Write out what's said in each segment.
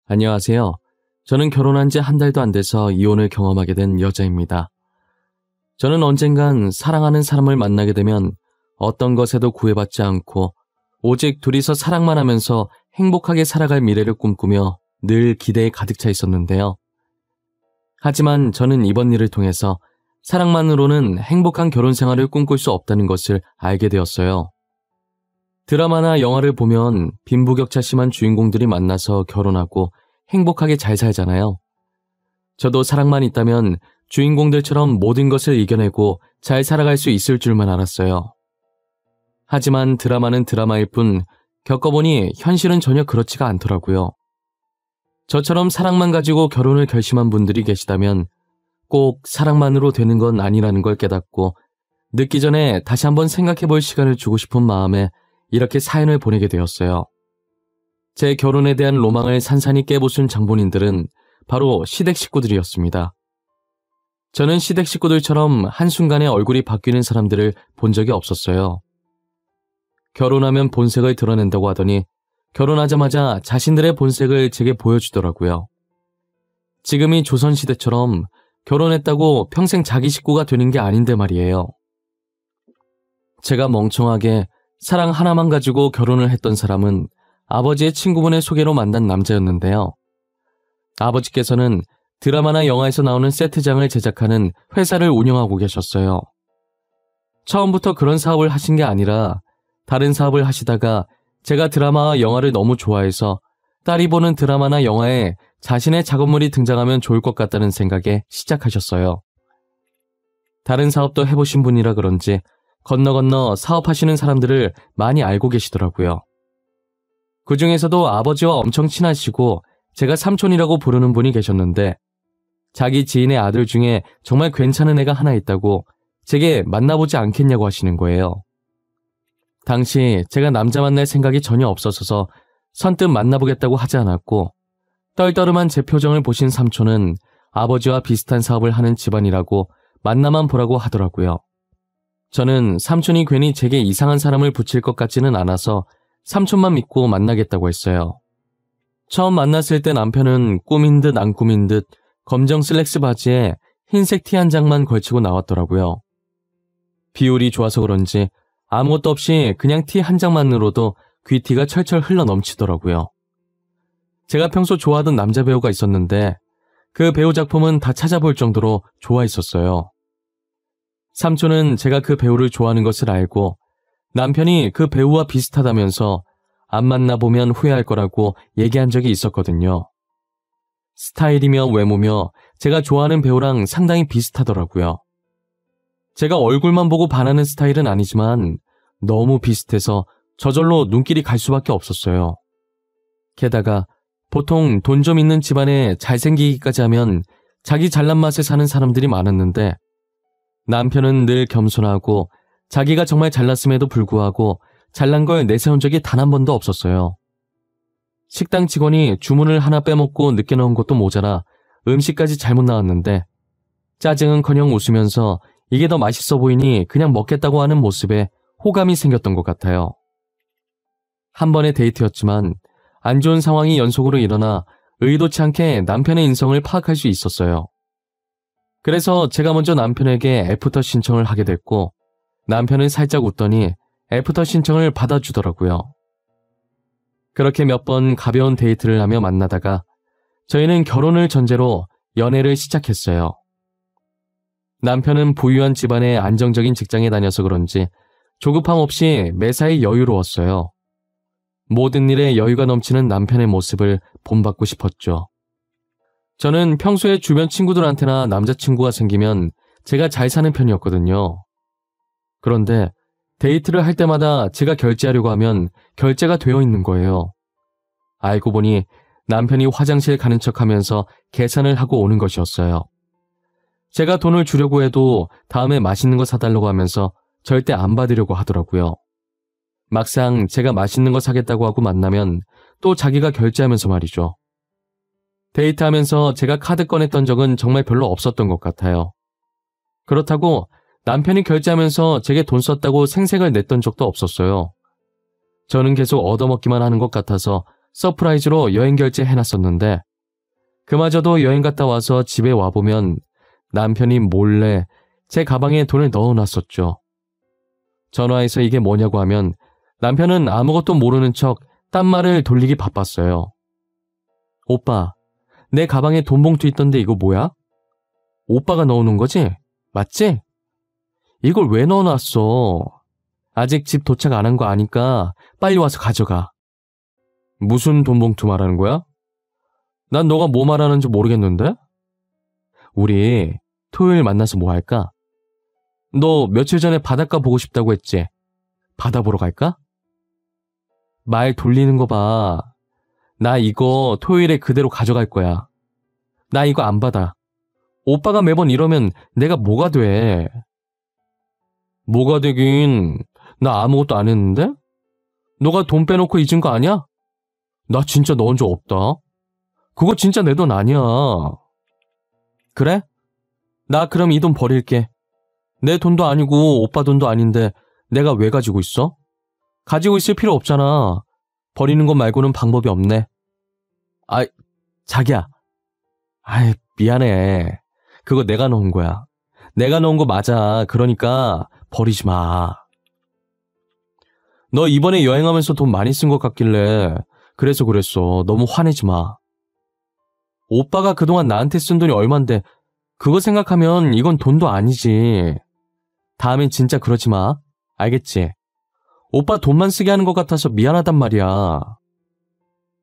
안녕하세요. 저는 결혼한 지 한 달도 안 돼서 이혼을 경험하게 된 여자입니다. 저는 언젠간 사랑하는 사람을 만나게 되면 어떤 것에도 구애받지 않고 오직 둘이서 사랑만 하면서 행복하게 살아갈 미래를 꿈꾸며 늘 기대에 가득 차 있었는데요. 하지만 저는 이번 일을 통해서 사랑만으로는 행복한 결혼 생활을 꿈꿀 수 없다는 것을 알게 되었어요. 드라마나 영화를 보면 빈부격차 심한 주인공들이 만나서 결혼하고 행복하게 잘 살잖아요. 저도 사랑만 있다면 주인공들처럼 모든 것을 이겨내고 잘 살아갈 수 있을 줄만 알았어요. 하지만 드라마는 드라마일 뿐 겪어보니 현실은 전혀 그렇지가 않더라고요. 저처럼 사랑만 가지고 결혼을 결심한 분들이 계시다면 꼭 사랑만으로 되는 건 아니라는 걸 깨닫고 늦기 전에 다시 한번 생각해볼 시간을 주고 싶은 마음에 이렇게 사연을 보내게 되었어요. 제 결혼에 대한 로망을 산산히 깨부순 장본인들은 바로 시댁 식구들이었습니다. 저는 시댁 식구들처럼 한순간에 얼굴이 바뀌는 사람들을 본 적이 없었어요. 결혼하면 본색을 드러낸다고 하더니 결혼하자마자 자신들의 본색을 제게 보여주더라고요. 지금이 조선시대처럼 결혼했다고 평생 자기 식구가 되는 게 아닌데 말이에요. 제가 멍청하게 사랑 하나만 가지고 결혼을 했던 사람은 아버지의 친구분의 소개로 만난 남자였는데요. 아버지께서는 드라마나 영화에서 나오는 세트장을 제작하는 회사를 운영하고 계셨어요. 처음부터 그런 사업을 하신 게 아니라 다른 사업을 하시다가 제가 드라마와 영화를 너무 좋아해서 딸이 보는 드라마나 영화에 자신의 작업물이 등장하면 좋을 것 같다는 생각에 시작하셨어요. 다른 사업도 해보신 분이라 그런지 건너 사업하시는 사람들을 많이 알고 계시더라고요. 그 중에서도 아버지와 엄청 친하시고 제가 삼촌이라고 부르는 분이 계셨는데 자기 지인의 아들 중에 정말 괜찮은 애가 하나 있다고 제게 만나보지 않겠냐고 하시는 거예요. 당시 제가 남자 만날 생각이 전혀 없었어서 선뜻 만나보겠다고 하지 않았고 떨떠름한 제 표정을 보신 삼촌은 아버지와 비슷한 사업을 하는 집안이라고 만나만 보라고 하더라고요. 저는 삼촌이 괜히 제게 이상한 사람을 붙일 것 같지는 않아서 삼촌만 믿고 만나겠다고 했어요. 처음 만났을 때 남편은 꾸민 듯 안 꾸민 듯 검정 슬랙스 바지에 흰색 티 한 장만 걸치고 나왔더라고요. 비율이 좋아서 그런지 아무것도 없이 그냥 티 한 장만으로도 귀티가 철철 흘러 넘치더라고요. 제가 평소 좋아하던 남자 배우가 있었는데 그 배우 작품은 다 찾아볼 정도로 좋아했었어요. 삼촌은 제가 그 배우를 좋아하는 것을 알고 남편이 그 배우와 비슷하다면서 안 만나보면 후회할 거라고 얘기한 적이 있었거든요. 스타일이며 외모며 제가 좋아하는 배우랑 상당히 비슷하더라고요. 제가 얼굴만 보고 반하는 스타일은 아니지만 너무 비슷해서 저절로 눈길이 갈 수밖에 없었어요. 게다가 보통 돈 좀 있는 집안에 잘생기기까지 하면 자기 잘난 맛에 사는 사람들이 많았는데 남편은 늘 겸손하고 자기가 정말 잘났음에도 불구하고 잘난 걸 내세운 적이 단 한 번도 없었어요. 식당 직원이 주문을 하나 빼먹고 늦게 넣은 것도 모자라 음식까지 잘못 나왔는데 짜증은커녕 웃으면서 이게 더 맛있어 보이니 그냥 먹겠다고 하는 모습에 호감이 생겼던 것 같아요. 한 번의 데이트였지만 안 좋은 상황이 연속으로 일어나 의도치 않게 남편의 인성을 파악할 수 있었어요. 그래서 제가 먼저 남편에게 애프터 신청을 하게 됐고 남편은 살짝 웃더니 애프터 신청을 받아주더라고요. 그렇게 몇 번 가벼운 데이트를 하며 만나다가 저희는 결혼을 전제로 연애를 시작했어요. 남편은 부유한 집안의 안정적인 직장에 다녀서 그런지 조급함 없이 매사에 여유로웠어요. 모든 일에 여유가 넘치는 남편의 모습을 본받고 싶었죠. 저는 평소에 주변 친구들한테나 남자친구가 생기면 제가 잘 사는 편이었거든요. 그런데 데이트를 할 때마다 제가 결제하려고 하면 결제가 되어 있는 거예요. 알고 보니 남편이 화장실 가는 척하면서 계산을 하고 오는 것이었어요. 제가 돈을 주려고 해도 다음에 맛있는 거 사달라고 하면서 절대 안 받으려고 하더라고요. 막상 제가 맛있는 거 사겠다고 하고 만나면 또 자기가 결제하면서 말이죠. 데이트하면서 제가 카드 꺼냈던 적은 정말 별로 없었던 것 같아요. 그렇다고 남편이 결제하면서 제게 돈 썼다고 생색을 냈던 적도 없었어요. 저는 계속 얻어먹기만 하는 것 같아서 서프라이즈로 여행 결제 해놨었는데 그마저도 여행 갔다 와서 집에 와보면 남편이 몰래 제 가방에 돈을 넣어놨었죠. 전화해서 이게 뭐냐고 하면 남편은 아무것도 모르는 척 딴 말을 돌리기 바빴어요. 오빠, 내 가방에 돈 봉투 있던데 이거 뭐야? 오빠가 넣어놓은 거지? 맞지? 이걸 왜 넣어놨어? 아직 집 도착 안 한 거 아니까 빨리 와서 가져가. 무슨 돈 봉투 말하는 거야? 난 너가 뭐 말하는지 모르겠는데? 우리 토요일 만나서 뭐 할까? 너 며칠 전에 바닷가 보고 싶다고 했지? 바다 보러 갈까? 말 돌리는 거 봐. 나 이거 토요일에 그대로 가져갈 거야. 나 이거 안 받아. 오빠가 매번 이러면 내가 뭐가 돼? 뭐가 되긴. 나 아무것도 안 했는데? 너가 돈 빼놓고 잊은 거 아니야? 나 진짜 넣은 적 없다. 그거 진짜 내 돈 아니야. 그래? 나 그럼 이 돈 버릴게. 내 돈도 아니고 오빠 돈도 아닌데 내가 왜 가지고 있어? 가지고 있을 필요 없잖아. 버리는 것 말고는 방법이 없네. 아, 자기야. 아이, 미안해. 그거 내가 넣은 거야. 내가 넣은 거 맞아. 그러니까 버리지 마. 너 이번에 여행하면서 돈 많이 쓴 것 같길래 그래서 그랬어. 너무 화내지 마. 오빠가 그동안 나한테 쓴 돈이 얼만데 그거 생각하면 이건 돈도 아니지. 다음엔 진짜 그러지 마. 알겠지? 오빠 돈만 쓰게 하는 것 같아서 미안하단 말이야.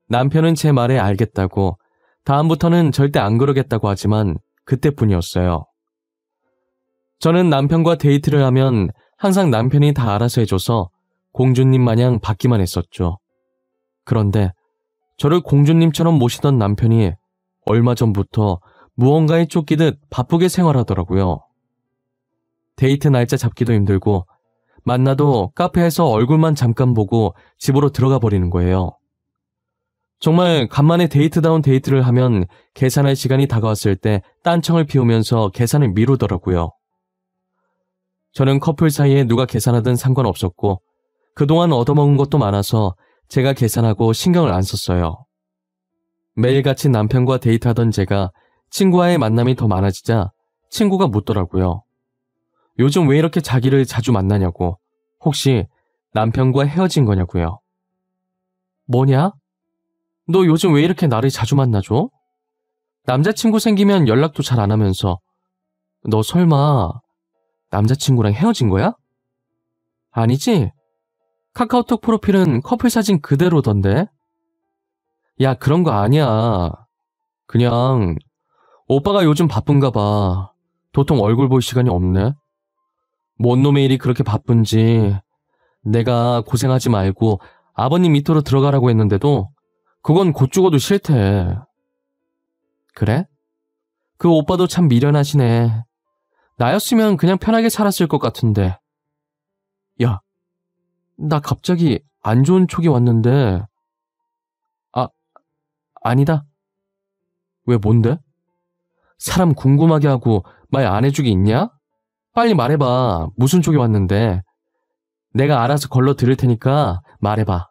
남편은 제 말에 알겠다고, 다음부터는 절대 안 그러겠다고 하지만 그때뿐이었어요. 저는 남편과 데이트를 하면 항상 남편이 다 알아서 해줘서 공주님 마냥 받기만 했었죠. 그런데 저를 공주님처럼 모시던 남편이 얼마 전부터 무언가에 쫓기듯 바쁘게 생활하더라고요. 데이트 날짜 잡기도 힘들고 만나도 카페에서 얼굴만 잠깐 보고 집으로 들어가 버리는 거예요. 정말 간만에 데이트다운 데이트를 하면 계산할 시간이 다가왔을 때 딴청을 피우면서 계산을 미루더라고요. 저는 커플 사이에 누가 계산하든 상관없었고 그동안 얻어먹은 것도 많아서 제가 계산하고 신경을 안 썼어요. 매일같이 남편과 데이트하던 제가 친구와의 만남이 더 많아지자 친구가 묻더라고요. 요즘 왜 이렇게 자기를 자주 만나냐고. 혹시 남편과 헤어진 거냐고요. 뭐냐? 너 요즘 왜 이렇게 나를 자주 만나줘? 남자친구 생기면 연락도 잘 안 하면서. 너 설마 남자친구랑 헤어진 거야? 아니지? 카카오톡 프로필은 커플 사진 그대로던데? 야, 그런 거 아니야. 그냥 오빠가 요즘 바쁜가 봐. 도통 얼굴 볼 시간이 없네. 뭔 놈의 일이 그렇게 바쁜지. 내가 고생하지 말고 아버님 밑으로 들어가라고 했는데도 그건 곧 죽어도 싫대. 그래? 그 오빠도 참 미련하시네. 나였으면 그냥 편하게 살았을 것 같은데. 야, 나 갑자기 안 좋은 촉이 왔는데. 아니다. 왜 뭔데? 사람 궁금하게 하고 말 안 해주기 있냐? 빨리 말해봐. 무슨 촉이 왔는데. 내가 알아서 걸러 들을 테니까 말해봐.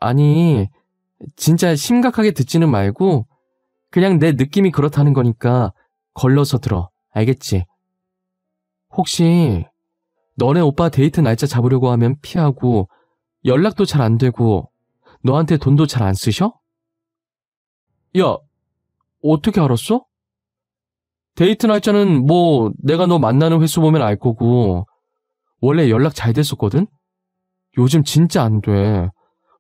아니, 진짜 심각하게 듣지는 말고 그냥 내 느낌이 그렇다는 거니까 걸러서 들어. 알겠지? 혹시 너네 오빠 데이트 날짜 잡으려고 하면 피하고 연락도 잘 안 되고 너한테 돈도 잘 안 쓰셔? 야, 어떻게 알았어? 데이트 날짜는 뭐 내가 너 만나는 횟수 보면 알 거고 원래 연락 잘 됐었거든? 요즘 진짜 안 돼.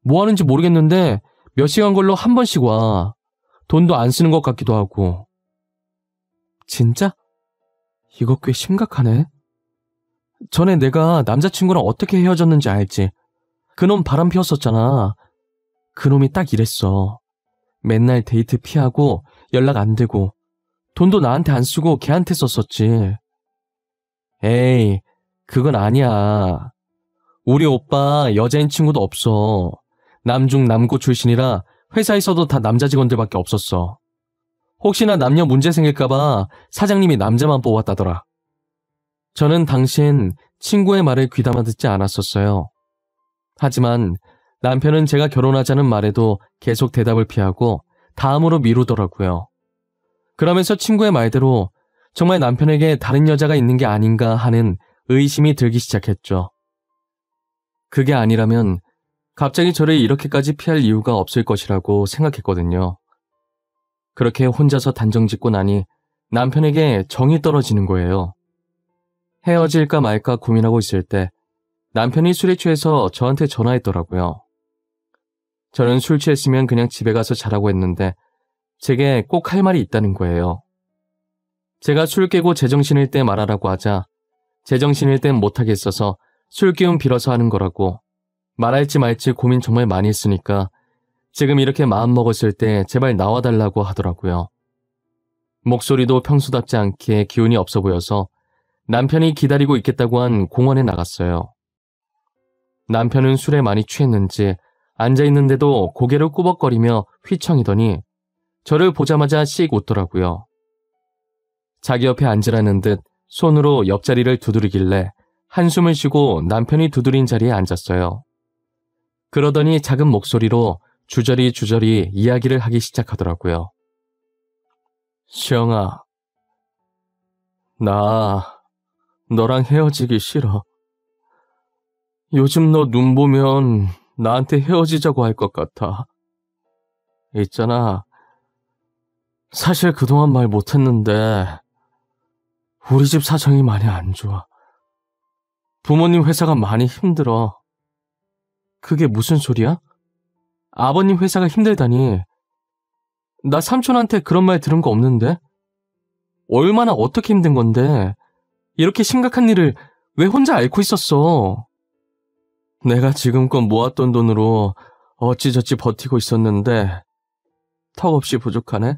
뭐 하는지 모르겠는데 몇 시간 걸러 한 번씩 와. 돈도 안 쓰는 것 같기도 하고. 진짜? 이거 꽤 심각하네. 전에 내가 남자친구랑 어떻게 헤어졌는지 알지? 그놈 바람 피웠었잖아. 그놈이 딱 이랬어. 맨날 데이트 피하고 연락 안 되고 돈도 나한테 안 쓰고 걔한테 썼었지. 에이, 그건 아니야. 우리 오빠 여자인 친구도 없어. 남중 남고 출신이라 회사에서도 다 남자 직원들밖에 없었어. 혹시나 남녀 문제 생길까봐 사장님이 남자만 뽑았다더라. 저는 당시엔 친구의 말을 귀담아 듣지 않았었어요. 하지만 남편은 제가 결혼하자는 말에도 계속 대답을 피하고 다음으로 미루더라고요. 그러면서 친구의 말대로 정말 남편에게 다른 여자가 있는 게 아닌가 하는 의심이 들기 시작했죠. 그게 아니라면 갑자기 저를 이렇게까지 피할 이유가 없을 것이라고 생각했거든요. 그렇게 혼자서 단정 짓고 나니 남편에게 정이 떨어지는 거예요. 헤어질까 말까 고민하고 있을 때 남편이 술에 취해서 저한테 전화했더라고요. 저는 술 취했으면 그냥 집에 가서 자라고 했는데 제게 꼭 할 말이 있다는 거예요. 제가 술 깨고 제정신일 때 말하라고 하자 제정신일 땐 못하겠어서 술 기운 빌어서 하는 거라고, 말할지 말지 고민 정말 많이 했으니까 지금 이렇게 마음먹었을 때 제발 나와달라고 하더라고요. 목소리도 평소답지 않게 기운이 없어 보여서 남편이 기다리고 있겠다고 한 공원에 나갔어요. 남편은 술에 많이 취했는지 앉아있는데도 고개를 꾸벅거리며 휘청이더니 저를 보자마자 씩 웃더라고요. 자기 옆에 앉으라는 듯 손으로 옆자리를 두드리길래 한숨을 쉬고 남편이 두드린 자리에 앉았어요. 그러더니 작은 목소리로 주저리 이야기를 하기 시작하더라고요. 시영아, 나 너랑 헤어지기 싫어. 요즘 너 눈 보면 나한테 헤어지자고 할 것 같아. 있잖아, 사실 그동안 말 못했는데 우리 집 사정이 많이 안 좋아. 부모님 회사가 많이 힘들어. 그게 무슨 소리야? 아버님 회사가 힘들다니. 나 삼촌한테 그런 말 들은 거 없는데? 얼마나 어떻게 힘든 건데 이렇게 심각한 일을 왜 혼자 앓고 있었어? 내가 지금껏 모았던 돈으로 어찌저찌 버티고 있었는데 턱없이 부족하네?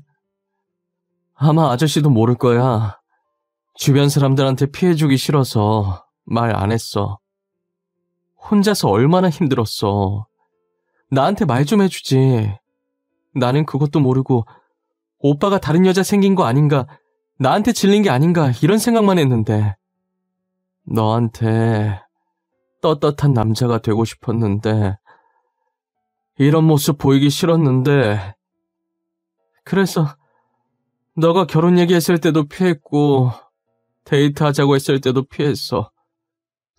아마 아저씨도 모를 거야. 주변 사람들한테 피해주기 싫어서 말 안 했어. 혼자서 얼마나 힘들었어. 나한테 말 좀 해주지. 나는 그것도 모르고 오빠가 다른 여자 생긴 거 아닌가, 나한테 질린 게 아닌가 이런 생각만 했는데 너한테 떳떳한 남자가 되고 싶었는데 이런 모습 보이기 싫었는데 그래서 너가 결혼 얘기했을 때도 피했고 데이트하자고 했을 때도 피했어.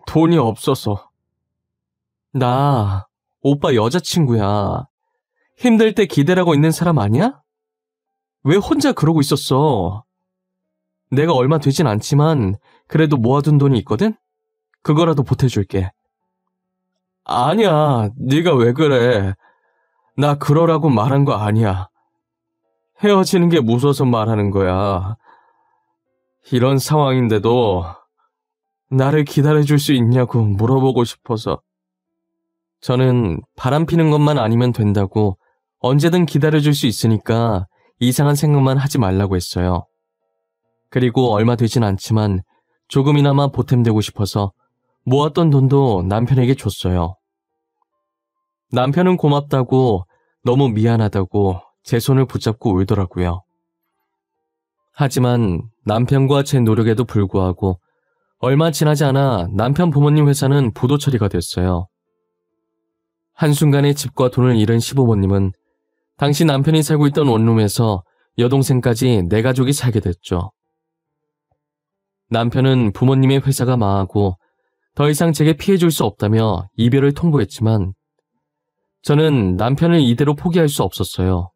돈이 없어서. 나 오빠 여자친구야. 힘들 때 기대라고 있는 사람 아니야? 왜 혼자 그러고 있었어? 내가 얼마 되진 않지만 그래도 모아둔 돈이 있거든? 그거라도 보태줄게. 아니야, 네가 왜 그래. 나 그러라고 말한 거 아니야. 헤어지는 게 무서워서 말하는 거야. 이런 상황인데도 나를 기다려줄 수 있냐고 물어보고 싶어서. 저는 바람 피는 것만 아니면 된다고 언제든 기다려줄 수 있으니까 이상한 생각만 하지 말라고 했어요. 그리고 얼마 되진 않지만 조금이나마 보탬되고 싶어서 모았던 돈도 남편에게 줬어요. 남편은 고맙다고, 너무 미안하다고 제 손을 붙잡고 울더라고요. 하지만 남편과 제 노력에도 불구하고 얼마 지나지 않아 남편 부모님 회사는 부도 처리가 됐어요. 한순간에 집과 돈을 잃은 시부모님은 당시 남편이 살고 있던 원룸에서 여동생까지 네 가족이 살게 됐죠. 남편은 부모님의 회사가 망하고 더 이상 제게 피해줄 수 없다며 이별을 통보했지만 저는 남편을 이대로 포기할 수 없었어요.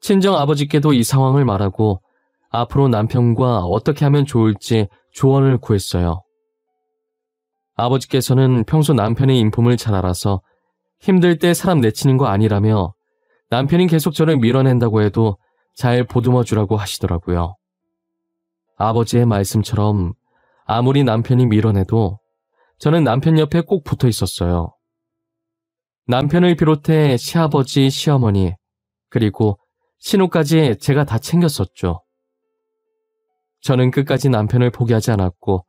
친정 아버지께도 이 상황을 말하고 앞으로 남편과 어떻게 하면 좋을지 조언을 구했어요. 아버지께서는 평소 남편의 인품을 잘 알아서 힘들 때 사람 내치는 거 아니라며 남편이 계속 저를 밀어낸다고 해도 잘 보듬어 주라고 하시더라고요. 아버지의 말씀처럼 아무리 남편이 밀어내도 저는 남편 옆에 꼭 붙어 있었어요. 남편을 비롯해 시아버지, 시어머니, 그리고 신우까지 제가 다 챙겼었죠. 저는 끝까지 남편을 포기하지 않았고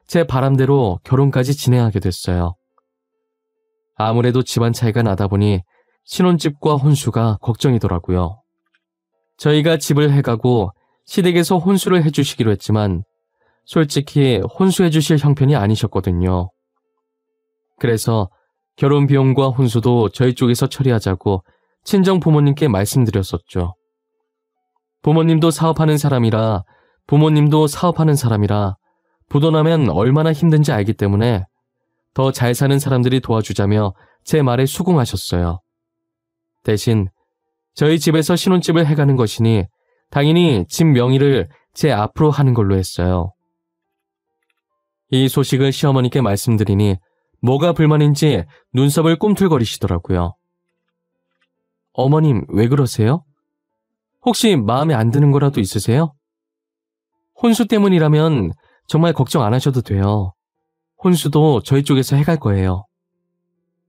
제 바람대로 결혼까지 진행하게 됐어요. 아무래도 집안 차이가 나다 보니 신혼집과 혼수가 걱정이더라고요. 저희가 집을 해가고 시댁에서 혼수를 해주시기로 했지만 솔직히 혼수해주실 형편이 아니셨거든요. 그래서 결혼 비용과 혼수도 저희 쪽에서 처리하자고 친정 부모님께 말씀드렸었죠. 부모님도 사업하는 사람이라 부도나면 얼마나 힘든지 알기 때문에 더 잘 사는 사람들이 도와주자며 제 말에 수긍하셨어요. 대신 저희 집에서 신혼집을 해가는 것이니 당연히 집 명의를 제 앞으로 하는 걸로 했어요. 이 소식을 시어머니께 말씀드리니 뭐가 불만인지 눈썹을 꿈틀거리시더라고요. 어머님, 왜 그러세요? 혹시 마음에 안 드는 거라도 있으세요? 혼수 때문이라면 정말 걱정 안 하셔도 돼요. 혼수도 저희 쪽에서 해갈 거예요.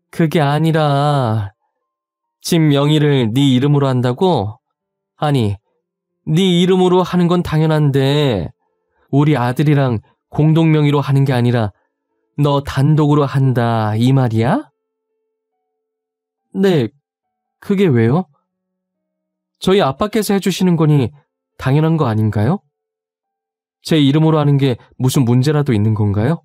그게 아니라 집 명의를 네 이름으로 한다고? 아니, 네 이름으로 하는 건 당연한데 우리 아들이랑 공동 명의로 하는 게 아니라 너 단독으로 한다 이 말이야? 네, 그게 왜요? 저희 아빠께서 해주시는 거니 당연한 거 아닌가요? 제 이름으로 하는 게 무슨 문제라도 있는 건가요?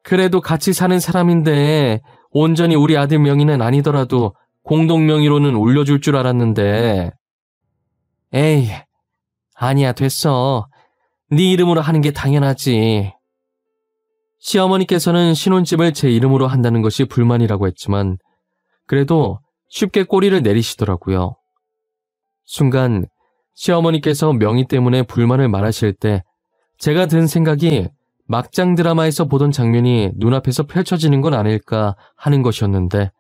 그래도 같이 사는 사람인데 온전히 우리 아들 명의는 아니더라도 공동 명의로는 올려줄 줄 알았는데. 에이, 아니야, 됐어. 네 이름으로 하는 게 당연하지. 시어머니께서는 신혼집을 제 이름으로 한다는 것이 불만이라고 했지만 그래도 쉽게 꼬리를 내리시더라고요. 순간 시어머니께서 명의 때문에 불만을 말하실 때 제가 든 생각이 막장 드라마에서 보던 장면이 눈앞에서 펼쳐지는 건 아닐까 하는 것이었는데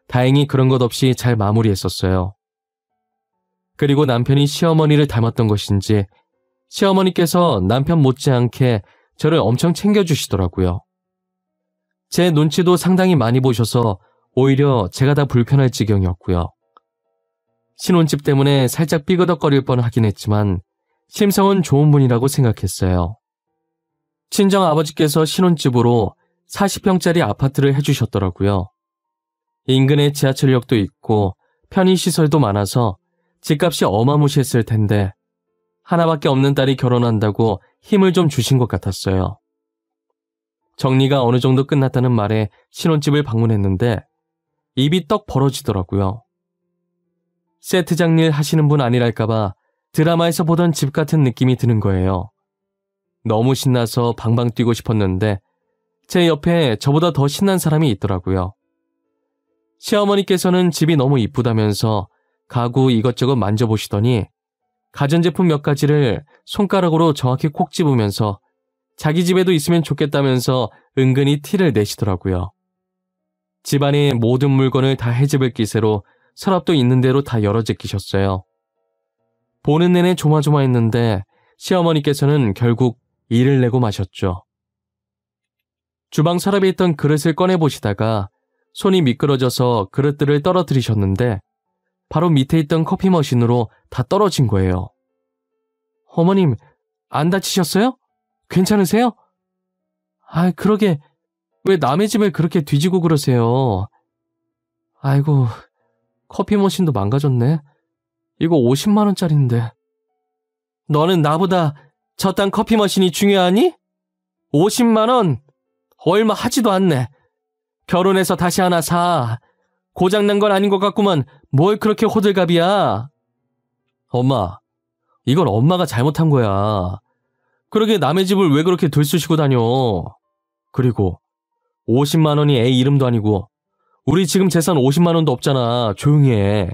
다행히 그런 것 없이 잘 마무리했었어요. 그리고 남편이 시어머니를 닮았던 것인지 시어머니께서 남편 못지않게 저를 엄청 챙겨주시더라고요. 제 눈치도 상당히 많이 보셔서 오히려 제가 다 불편할 지경이었고요. 신혼집 때문에 살짝 삐그덕거릴 뻔하긴 했지만 심성은 좋은 분이라고 생각했어요. 친정 아버지께서 신혼집으로 40평짜리 아파트를 해주셨더라고요. 인근에 지하철역도 있고 편의시설도 많아서 집값이 어마무시했을 텐데 하나밖에 없는 딸이 결혼한다고 힘을 좀 주신 것 같았어요. 정리가 어느 정도 끝났다는 말에 신혼집을 방문했는데 입이 떡 벌어지더라고요. 세트장 일 하시는 분 아니랄까봐 드라마에서 보던 집 같은 느낌이 드는 거예요. 너무 신나서 방방 뛰고 싶었는데 제 옆에 저보다 더 신난 사람이 있더라고요. 시어머니께서는 집이 너무 이쁘다면서 가구 이것저것 만져보시더니 가전제품 몇 가지를 손가락으로 정확히 콕 집으면서 자기 집에도 있으면 좋겠다면서 은근히 티를 내시더라고요. 집안의 모든 물건을 다 헤집을 기세로 서랍도 있는 대로 다 열어 제끼셨어요. 보는 내내 조마조마했는데 시어머니께서는 결국 일을 내고 마셨죠. 주방 서랍에 있던 그릇을 꺼내보시다가 손이 미끄러져서 그릇들을 떨어뜨리셨는데 바로 밑에 있던 커피 머신으로 다 떨어진 거예요. 어머님, 안 다치셨어요? 괜찮으세요? 아, 그러게 왜 남의 집을 그렇게 뒤지고 그러세요? 아이고, 커피 머신도 망가졌네. 이거 50만 원짜리인데. 너는 나보다 저딴 커피 머신이 중요하니? 50만 원? 얼마 하지도 않네. 결혼해서 다시 하나 사. 고장난 건 아닌 것 같구만 뭘 그렇게 호들갑이야. 엄마, 이건 엄마가 잘못한 거야. 그러게 남의 집을 왜 그렇게 들쑤시고 다녀. 그리고 50만 원이 애 이름도 아니고 우리 지금 재산 50만 원도 없잖아. 조용히 해.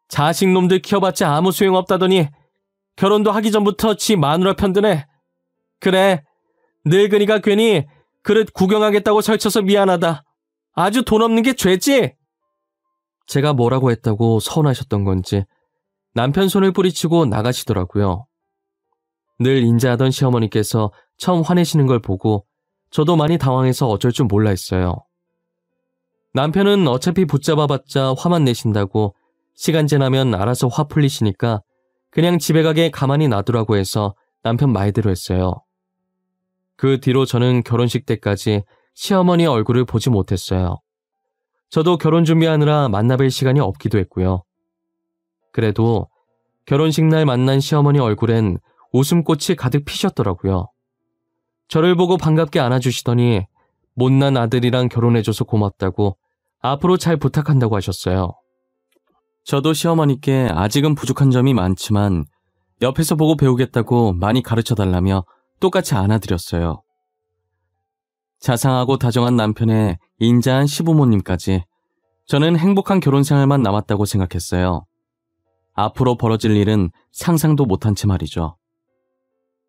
자식놈들 키워봤자 아무 소용없다더니 결혼도 하기 전부터 지 마누라 편드네. 그래, 늙은이가 괜히 그릇 구경하겠다고 설쳐서 미안하다. 아주 돈 없는 게 죄지? 제가 뭐라고 했다고 서운하셨던 건지 남편 손을 뿌리치고 나가시더라고요. 늘 인자하던 시어머니께서 처음 화내시는 걸 보고 저도 많이 당황해서 어쩔 줄 몰라 했어요. 남편은 어차피 붙잡아봤자 화만 내신다고 시간 지나면 알아서 화 풀리시니까 그냥 집에 가게 가만히 놔두라고 해서 남편 말대로 했어요. 그 뒤로 저는 결혼식 때까지 시어머니 얼굴을 보지 못했어요. 저도 결혼 준비하느라 만나뵐 시간이 없기도 했고요. 그래도 결혼식 날 만난 시어머니 얼굴엔 웃음꽃이 가득 피셨더라고요. 저를 보고 반갑게 안아주시더니 못난 아들이랑 결혼해줘서 고맙다고 앞으로 잘 부탁한다고 하셨어요. 저도 시어머니께 아직은 부족한 점이 많지만 옆에서 보고 배우겠다고 많이 가르쳐달라며 똑같이 안아드렸어요. 자상하고 다정한 남편의 인자한 시부모님까지 저는 행복한 결혼 생활만 남았다고 생각했어요. 앞으로 벌어질 일은 상상도 못한 채 말이죠.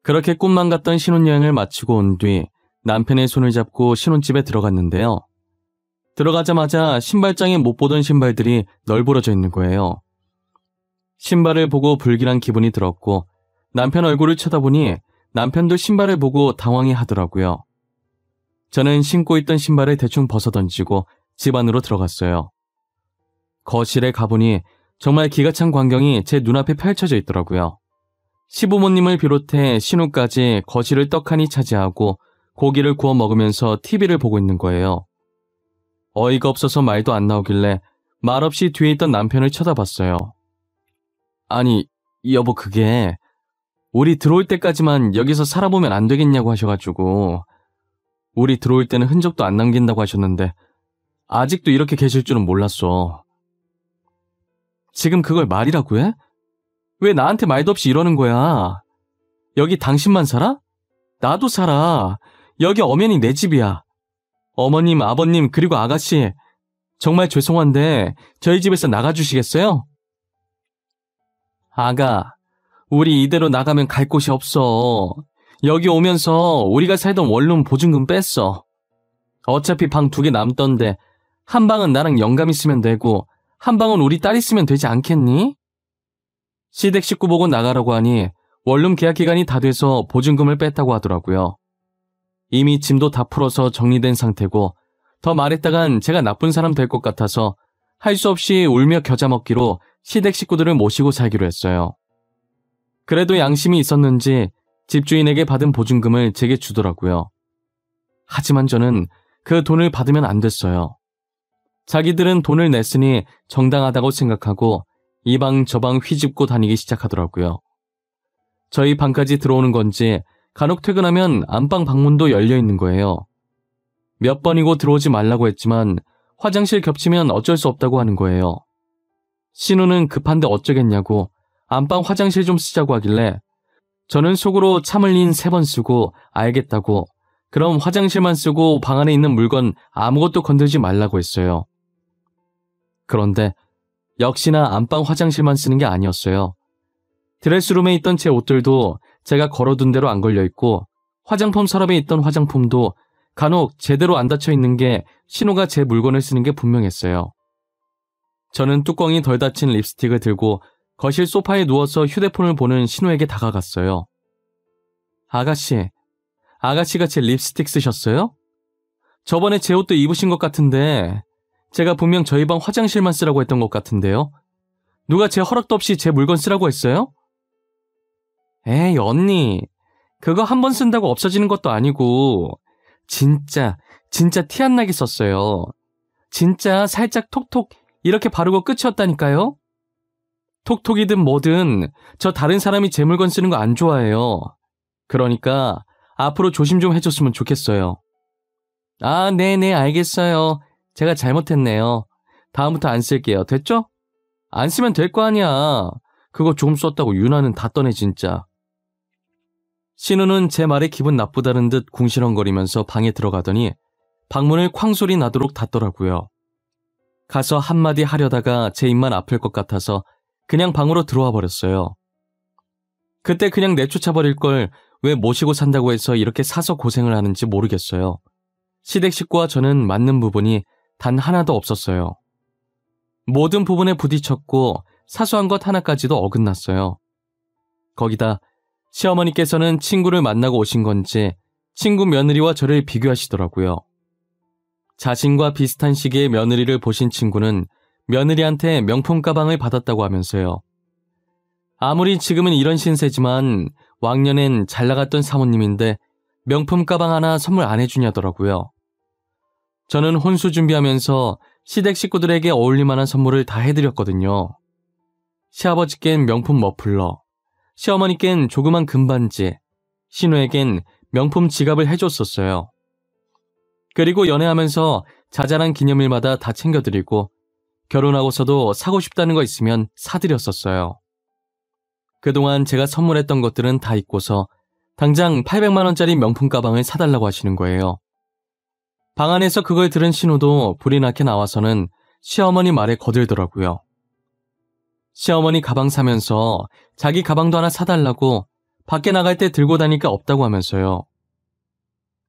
그렇게 꿈만 같던 신혼여행을 마치고 온 뒤 남편의 손을 잡고 신혼집에 들어갔는데요. 들어가자마자 신발장에 못 보던 신발들이 널브러져 있는 거예요. 신발을 보고 불길한 기분이 들었고 남편 얼굴을 쳐다보니 남편도 신발을 보고 당황해 하더라고요. 저는 신고 있던 신발을 대충 벗어던지고 집 안으로 들어갔어요. 거실에 가보니 정말 기가 찬 광경이 제 눈앞에 펼쳐져 있더라고요. 시부모님을 비롯해 신우까지 거실을 떡하니 차지하고 고기를 구워 먹으면서 TV를 보고 있는 거예요. 어이가 없어서 말도 안 나오길래 말없이 뒤에 있던 남편을 쳐다봤어요. 아니, 여보 그게 우리 들어올 때까지만 여기서 살아보면 안 되겠냐고 하셔가지고 우리 들어올 때는 흔적도 안 남긴다고 하셨는데 아직도 이렇게 계실 줄은 몰랐어. 지금 그걸 말이라고 해? 왜 나한테 말도 없이 이러는 거야? 여기 당신만 살아? 나도 살아. 여기 엄연히 내 집이야. 어머님, 아버님, 그리고 아가씨, 정말 죄송한데 저희 집에서 나가주시겠어요? 아가, 우리 이대로 나가면 갈 곳이 없어. 여기 오면서 우리가 살던 원룸 보증금 뺐어. 어차피 방 2개 남던데 한 방은 나랑 영감 있으면 되고 한 방은 우리 딸 있으면 되지 않겠니? 시댁 식구 보고 나가라고 하니 원룸 계약 기간이 다 돼서 보증금을 뺐다고 하더라고요. 이미 짐도 다 풀어서 정리된 상태고 더 말했다간 제가 나쁜 사람 될 것 같아서 할 수 없이 울며 겨자 먹기로 시댁 식구들을 모시고 살기로 했어요. 그래도 양심이 있었는지 집주인에게 받은 보증금을 제게 주더라고요. 하지만 저는 그 돈을 받으면 안 됐어요. 자기들은 돈을 냈으니 정당하다고 생각하고 이 방 저 방 휘집고 다니기 시작하더라고요. 저희 방까지 들어오는 건지 간혹 퇴근하면 안방 방문도 열려 있는 거예요. 몇 번이고 들어오지 말라고 했지만 화장실 겹치면 어쩔 수 없다고 하는 거예요. 신우는 급한데 어쩌겠냐고 안방 화장실 좀 쓰자고 하길래 저는 속으로 참 흘린 3번 쓰고 알겠다고 그럼 화장실만 쓰고 방 안에 있는 물건 아무것도 건들지 말라고 했어요. 그런데 역시나 안방 화장실만 쓰는 게 아니었어요. 드레스룸에 있던 제 옷들도 제가 걸어둔 대로 안 걸려있고 화장품 서랍에 있던 화장품도 간혹 제대로 안 닫혀 있는 게 신우가 제 물건을 쓰는 게 분명했어요. 저는 뚜껑이 덜 닫힌 립스틱을 들고 거실 소파에 누워서 휴대폰을 보는 신우에게 다가갔어요. 아가씨가 제 립스틱 쓰셨어요? 저번에 제 옷도 입으신 것 같은데 제가 분명 저희 방 화장실만 쓰라고 했던 것 같은데요. 누가 제 허락도 없이 제 물건 쓰라고 했어요? 에이 언니, 그거 한 번 쓴다고 없어지는 것도 아니고 진짜 티 안 나게 썼어요. 진짜 살짝 톡톡 이렇게 바르고 끝이었다니까요. 톡톡이든 뭐든 저 다른 사람이 제 물건 쓰는 거 안 좋아해요. 그러니까 앞으로 조심 좀 해줬으면 좋겠어요. 아, 네네 알겠어요. 제가 잘못했네요. 다음부터 안 쓸게요. 됐죠? 안 쓰면 될 거 아니야. 그거 조금 썼다고 유나는 다 떠네 진짜. 신우는 제 말에 기분 나쁘다는 듯 궁시렁거리면서 방에 들어가더니 방문을 쾅 소리 나도록 닫더라고요. 가서 한마디 하려다가 제 입만 아플 것 같아서 그냥 방으로 들어와 버렸어요. 그때 그냥 내쫓아버릴 걸 왜 모시고 산다고 해서 이렇게 사서 고생을 하는지 모르겠어요. 시댁 식구와 저는 맞는 부분이 단 하나도 없었어요. 모든 부분에 부딪혔고 사소한 것 하나까지도 어긋났어요. 거기다 시어머니께서는 친구를 만나고 오신 건지 친구 며느리와 저를 비교하시더라고요. 자신과 비슷한 시기에 며느리를 보신 친구는 며느리한테 명품 가방을 받았다고 하면서요. 아무리 지금은 이런 신세지만 왕년엔 잘 나갔던 사모님인데 명품 가방 하나 선물 안 해주냐더라고요. 저는 혼수 준비하면서 시댁 식구들에게 어울릴 만한 선물을 다 해드렸거든요. 시아버지께는 명품 머플러, 시어머니께는 조그만 금반지, 신우에겐 명품 지갑을 해줬었어요. 그리고 연애하면서 자잘한 기념일마다 다 챙겨드리고 결혼하고서도 사고 싶다는 거 있으면 사드렸었어요. 그동안 제가 선물했던 것들은 다 잊고서 당장 800만 원짜리 명품 가방을 사달라고 하시는 거예요. 방 안에서 그걸 들은 신우도 불이 나게 나와서는 시어머니 말에 거들더라고요. 시어머니 가방 사면서 자기 가방도 하나 사달라고 밖에 나갈 때 들고 다니까 없다고 하면서요.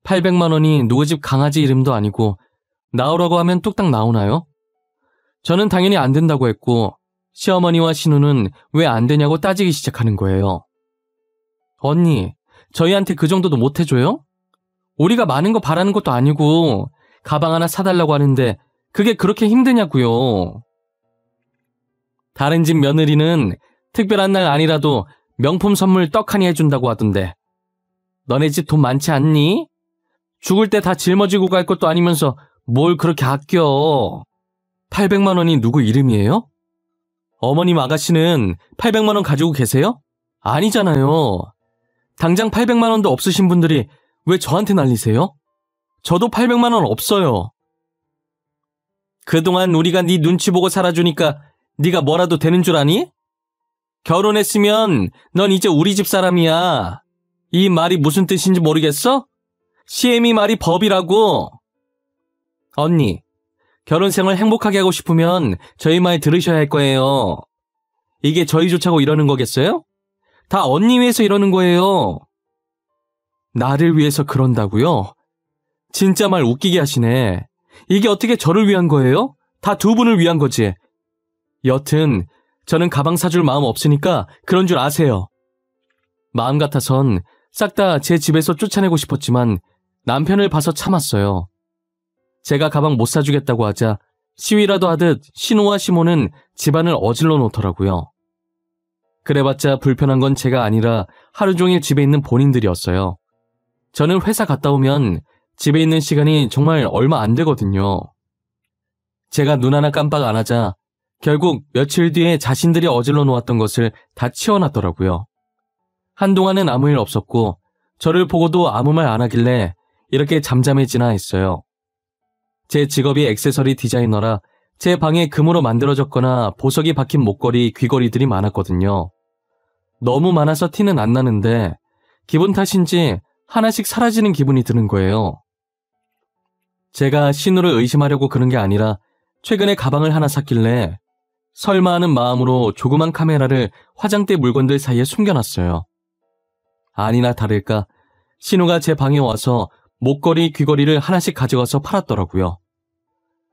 800만 원이 누구 집 강아지 이름도 아니고 나오라고 하면 뚝딱 나오나요? 저는 당연히 안 된다고 했고 시어머니와 신우는 왜 안 되냐고 따지기 시작하는 거예요. 언니, 저희한테 그 정도도 못 해줘요? 우리가 많은 거 바라는 것도 아니고 가방 하나 사달라고 하는데 그게 그렇게 힘드냐고요. 다른 집 며느리는 특별한 날 아니라도 명품 선물 떡하니 해준다고 하던데 너네 집 돈 많지 않니? 죽을 때 다 짊어지고 갈 것도 아니면서 뭘 그렇게 아껴. 800만 원이 누구 이름이에요? 어머님 아가씨는 800만 원 가지고 계세요? 아니잖아요. 당장 800만 원도 없으신 분들이 왜 저한테 난리세요? 저도 800만 원 없어요. 그동안 우리가 네 눈치 보고 살아주니까 네가 뭐라도 되는 줄 아니? 결혼했으면 넌 이제 우리 집 사람이야. 이 말이 무슨 뜻인지 모르겠어? 시애미 말이 법이라고. 언니, 결혼 생활 행복하게 하고 싶으면 저희 말 들으셔야 할 거예요. 이게 저희 좋자고 이러는 거겠어요? 다 언니 위해서 이러는 거예요. 나를 위해서 그런다고요? 진짜 말 웃기게 하시네. 이게 어떻게 저를 위한 거예요? 다 두 분을 위한 거지. 여튼 저는 가방 사줄 마음 없으니까 그런 줄 아세요. 마음 같아선 싹 다 제 집에서 쫓아내고 싶었지만 남편을 봐서 참았어요. 제가 가방 못 사주겠다고 하자 시위라도 하듯 신우와 시모는 집안을 어질러 놓더라고요. 그래봤자 불편한 건 제가 아니라 하루 종일 집에 있는 본인들이었어요. 저는 회사 갔다 오면 집에 있는 시간이 정말 얼마 안 되거든요. 제가 눈 하나 깜빡 안 하자 결국 며칠 뒤에 자신들이 어질러 놓았던 것을 다 치워놨더라고요. 한동안은 아무 일 없었고 저를 보고도 아무 말 안 하길래 이렇게 잠잠해지나 했어요. 제 직업이 액세서리 디자이너라 제 방에 금으로 만들어졌거나 보석이 박힌 목걸이, 귀걸이들이 많았거든요. 너무 많아서 티는 안 나는데 기분 탓인지 하나씩 사라지는 기분이 드는 거예요. 제가 신우를 의심하려고 그런 게 아니라 최근에 가방을 하나 샀길래 설마 하는 마음으로 조그만 카메라를 화장대 물건들 사이에 숨겨놨어요. 아니나 다를까 신우가 제 방에 와서 목걸이, 귀걸이를 하나씩 가져가서 팔았더라고요.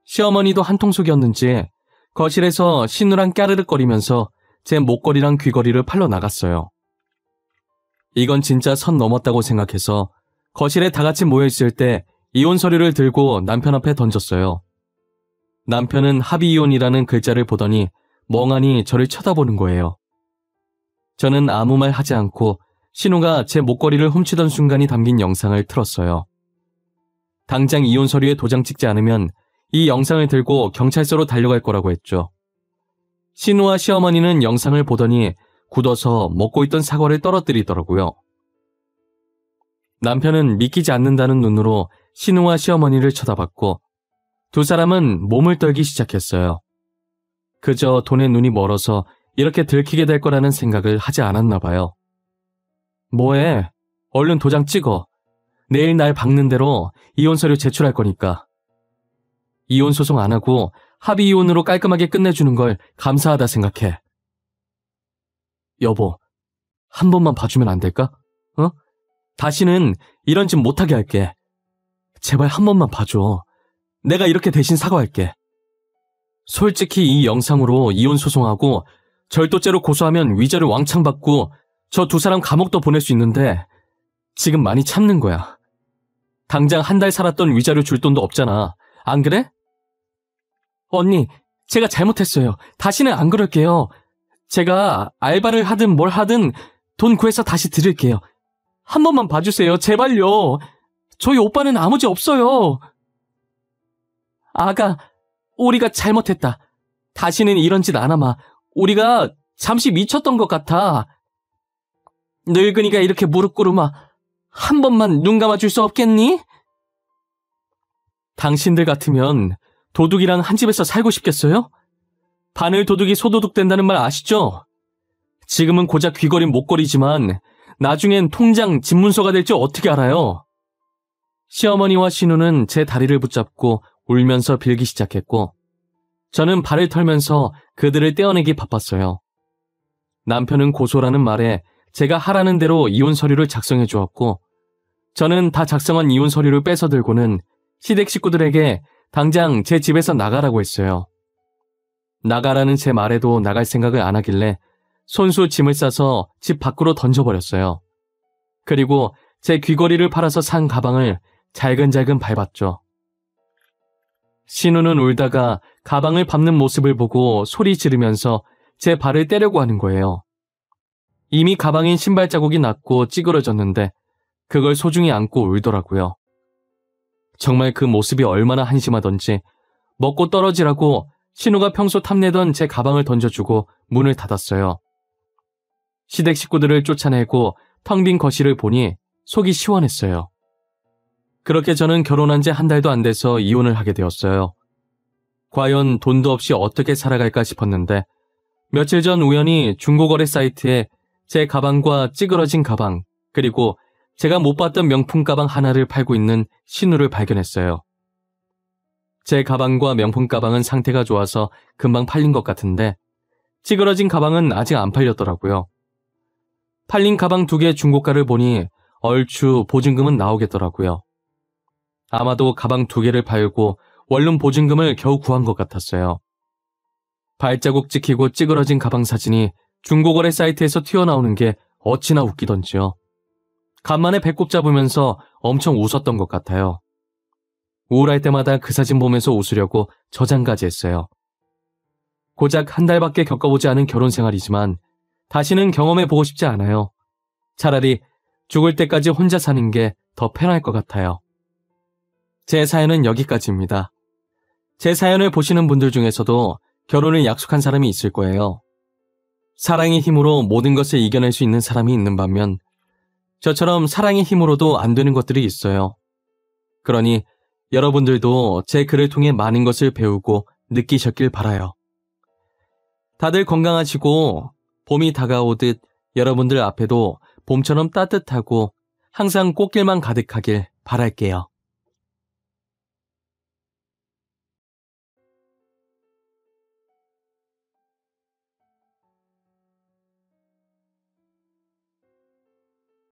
시어머니도 한통속이었는지 거실에서 신우랑 까르륵거리면서 제 목걸이랑 귀걸이를 팔러 나갔어요. 이건 진짜 선 넘었다고 생각해서 거실에 다 같이 모여있을 때 이혼 서류를 들고 남편 앞에 던졌어요. 남편은 합의이혼이라는 글자를 보더니 멍하니 저를 쳐다보는 거예요. 저는 아무 말 하지 않고 신우가 제 목걸이를 훔치던 순간이 담긴 영상을 틀었어요. 당장 이혼 서류에 도장 찍지 않으면 이 영상을 들고 경찰서로 달려갈 거라고 했죠. 신우와 시어머니는 영상을 보더니 굳어서 먹고 있던 사과를 떨어뜨리더라고요. 남편은 믿기지 않는다는 눈으로 신우와 시어머니를 쳐다봤고 두 사람은 몸을 떨기 시작했어요. 그저 돈에 눈이 멀어서 이렇게 들키게 될 거라는 생각을 하지 않았나 봐요. 뭐해? 얼른 도장 찍어. 내일 날 박는 대로 이혼 서류 제출할 거니까. 이혼 소송 안 하고 합의 이혼으로 깔끔하게 끝내주는 걸 감사하다 생각해. 여보, 한 번만 봐주면 안 될까? 어? 다시는 이런 짓 못하게 할게. 제발 한 번만 봐줘. 내가 이렇게 대신 사과할게. 솔직히 이 영상으로 이혼 소송하고 절도죄로 고소하면 위자료 왕창 받고 저 두 사람 감옥도 보낼 수 있는데 지금 많이 참는 거야. 당장 한 달 살았던 위자료 줄 돈도 없잖아. 안 그래? 언니, 제가 잘못했어요. 다시는 안 그럴게요. 제가 알바를 하든 뭘 하든 돈 구해서 다시 드릴게요. 한 번만 봐주세요. 제발요. 저희 오빠는 아무 죄 없어요. 아가, 우리가 잘못했다. 다시는 이런 짓 안 하마. 우리가 잠시 미쳤던 것 같아. 늙은이가 이렇게 무릎 꿇으마. 한 번만 눈 감아줄 수 없겠니? 당신들 같으면 도둑이랑 한 집에서 살고 싶겠어요? 바늘 도둑이 소도둑 된다는 말 아시죠? 지금은 고작 귀걸이는 목걸이지만 나중엔 통장, 집문서가 될 줄 어떻게 알아요? 시어머니와 신우는 제 다리를 붙잡고 울면서 빌기 시작했고 저는 발을 털면서 그들을 떼어내기 바빴어요. 남편은 고소라는 말에 제가 하라는 대로 이혼 서류를 작성해 주었고 저는 다 작성한 이혼 서류를 뺏어 들고는 시댁 식구들에게 당장 제 집에서 나가라고 했어요. 나가라는 제 말에도 나갈 생각을 안 하길래 손수 짐을 싸서 집 밖으로 던져버렸어요. 그리고 제 귀걸이를 팔아서 산 가방을 잘근잘근 밟았죠. 신우는 울다가 가방을 밟는 모습을 보고 소리 지르면서 제 발을 떼려고 하는 거예요. 이미 가방엔 신발 자국이 났고 찌그러졌는데 그걸 소중히 안고 울더라고요. 정말 그 모습이 얼마나 한심하던지 먹고 떨어지라고 신우가 평소 탐내던 제 가방을 던져주고 문을 닫았어요. 시댁 식구들을 쫓아내고 텅 빈 거실을 보니 속이 시원했어요. 그렇게 저는 결혼한 지 한 달도 안 돼서 이혼을 하게 되었어요. 과연 돈도 없이 어떻게 살아갈까 싶었는데 며칠 전 우연히 중고거래 사이트에 제 가방과 찌그러진 가방 그리고 제가 못 봤던 명품 가방 하나를 팔고 있는 신우를 발견했어요. 제 가방과 명품 가방은 상태가 좋아서 금방 팔린 것 같은데 찌그러진 가방은 아직 안 팔렸더라고요. 팔린 가방 2개 중고가를 보니 얼추 보증금은 나오겠더라고요. 아마도 가방 2개를 팔고 원룸 보증금을 겨우 구한 것 같았어요. 발자국 찍히고 찌그러진 가방 사진이 중고거래 사이트에서 튀어나오는 게 어찌나 웃기던지요. 간만에 배꼽 잡으면서 엄청 웃었던 것 같아요. 우울할 때마다 그 사진 보면서 웃으려고 저장까지 했어요. 고작 한 달밖에 겪어보지 않은 결혼 생활이지만 다시는 경험해보고 싶지 않아요. 차라리 죽을 때까지 혼자 사는 게 더 편할 것 같아요. 제 사연은 여기까지입니다. 제 사연을 보시는 분들 중에서도 결혼을 약속한 사람이 있을 거예요. 사랑의 힘으로 모든 것을 이겨낼 수 있는 사람이 있는 반면 저처럼 사랑의 힘으로도 안 되는 것들이 있어요. 그러니 여러분들도 제 글을 통해 많은 것을 배우고 느끼셨길 바라요. 다들 건강하시고 봄이 다가오듯 여러분들 앞에도 봄처럼 따뜻하고 항상 꽃길만 가득하길 바랄게요.